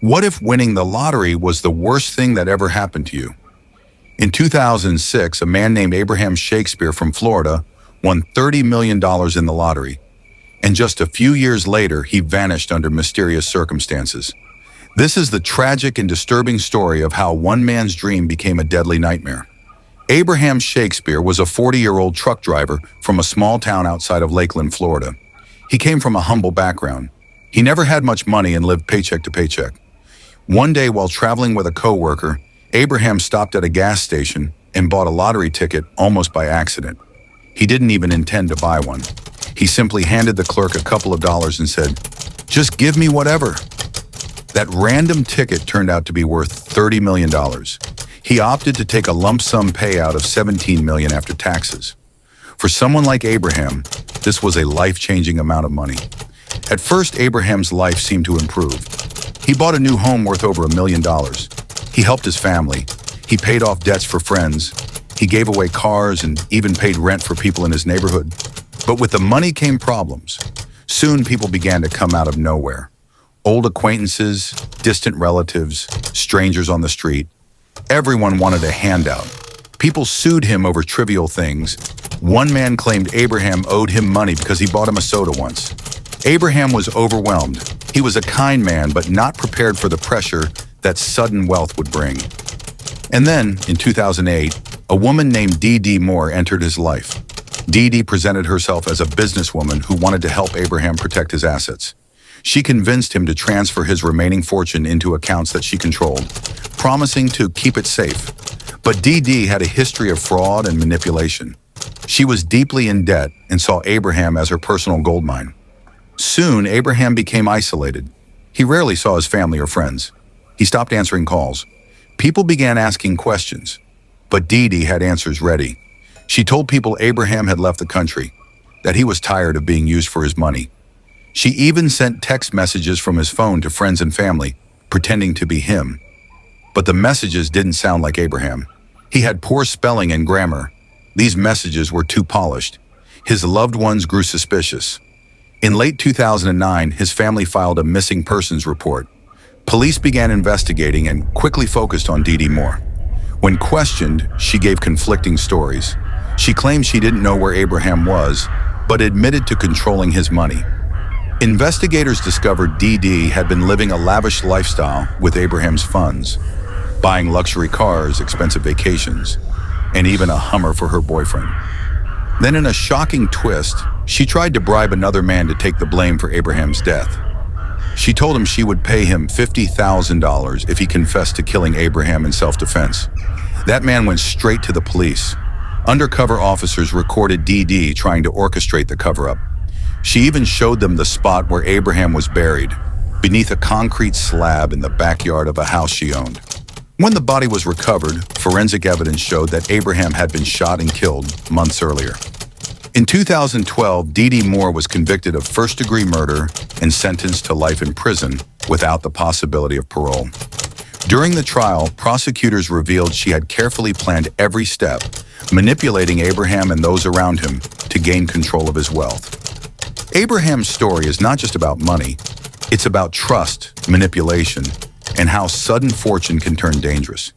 What if winning the lottery was the worst thing that ever happened to you? In 2006, a man named Abraham Shakespeare from Florida won $30 million in the lottery, and just a few years later, he vanished under mysterious circumstances. This is the tragic and disturbing story of how one man's dream became a deadly nightmare. Abraham Shakespeare was a 40-year-old truck driver from a small town outside of Lakeland, Florida. He came from a humble background. He never had much money and lived paycheck to paycheck. One day, while traveling with a coworker, Abraham stopped at a gas station and bought a lottery ticket almost by accident. He didn't even intend to buy one. He simply handed the clerk a couple of dollars and said, "Just give me whatever." That random ticket turned out to be worth $30 million. He opted to take a lump sum payout of $17 million after taxes. For someone like Abraham, this was a life-changing amount of money. At first, Abraham's life seemed to improve. He bought a new home worth over $1 million. He helped his family. He paid off debts for friends. He gave away cars and even paid rent for people in his neighborhood. But with the money came problems. Soon, people began to come out of nowhere. Old acquaintances, distant relatives, strangers on the street. Everyone wanted a handout. People sued him over trivial things. One man claimed Abraham owed him money because he bought him a soda once. Abraham was overwhelmed. He was a kind man, but not prepared for the pressure that sudden wealth would bring. And then, in 2008, a woman named D.D. Moore entered his life. D.D. presented herself as a businesswoman who wanted to help Abraham protect his assets. She convinced him to transfer his remaining fortune into accounts that she controlled, promising to keep it safe. But D.D. had a history of fraud and manipulation. She was deeply in debt and saw Abraham as her personal goldmine. Soon, Abraham became isolated. He rarely saw his family or friends. He stopped answering calls. People began asking questions, but Dee had answers ready. She told people Abraham had left the country, that he was tired of being used for his money. She even sent text messages from his phone to friends and family, pretending to be him. But the messages didn't sound like Abraham. He had poor spelling and grammar. These messages were too polished. His loved ones grew suspicious. In late 2009, his family filed a missing persons report. Police began investigating and quickly focused on D.D. Moore. When questioned, she gave conflicting stories. She claimed she didn't know where Abraham was, but admitted to controlling his money. Investigators discovered D.D. had been living a lavish lifestyle with Abraham's funds, buying luxury cars, expensive vacations, and even a Hummer for her boyfriend. Then in a shocking twist, she tried to bribe another man to take the blame for Abraham's death. She told him she would pay him $50,000 if he confessed to killing Abraham in self-defense. That man went straight to the police. Undercover officers recorded D.D. trying to orchestrate the cover-up. She even showed them the spot where Abraham was buried, beneath a concrete slab in the backyard of a house she owned. When the body was recovered, forensic evidence showed that Abraham had been shot and killed months earlier. In 2012, D.D. Moore was convicted of first-degree murder and sentenced to life in prison without the possibility of parole. During the trial, prosecutors revealed she had carefully planned every step, manipulating Abraham and those around him to gain control of his wealth. Abraham's story is not just about money. It's about trust, manipulation, and how sudden fortune can turn dangerous.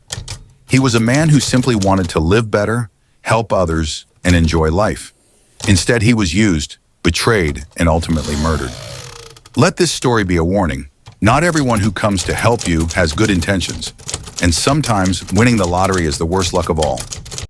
He was a man who simply wanted to live better, help others, and enjoy life. Instead, he was used, betrayed, and ultimately murdered. Let this story be a warning. Not everyone who comes to help you has good intentions, and sometimes winning the lottery is the worst luck of all.